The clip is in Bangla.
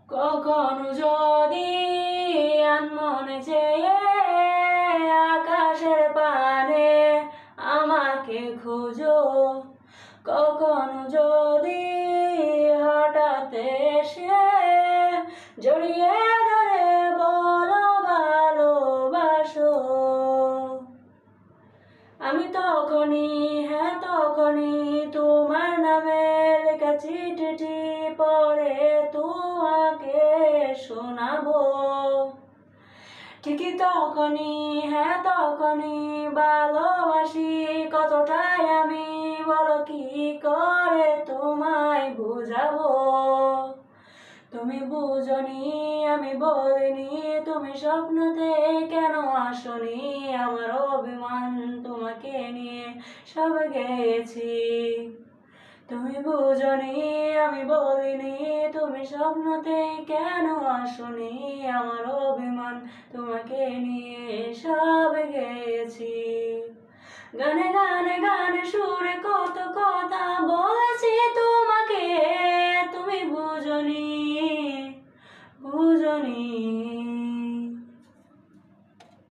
কখনো যদি আনমনে চেয়ে আকাশের পানে আমাকে খুঁজো, কখনো যদি হঠাৎ এসে জড়িয়ে ধরে বলো ভালোবাসো, আমি তখনই, হ্যাঁ তখনই তোমার নামে লেখা চিঠিটি পড়ে তোমাকে শোনাবো। ঠিকই তখনই, হ্যাঁ তখনই ভালোবাসি কতটাই আমি, বলো কি করে তোমায় বুঝাবো। তুমি বুঝনি আমি বলিনি, তুমি স্বপ্নতে কেন আসনি, আমার অভিমান তোমাকে নিয়ে সব গেছি। তুমি বুঝনি আমি বলিনি, তুমি স্বপ্নতে কেন আসনি, আমার অভিমান তোমাকে নিয়ে সব গেছি। গানে গানে গানে সুরে কত কথা বলেছি তোমাকে, তুমি বুঝনি।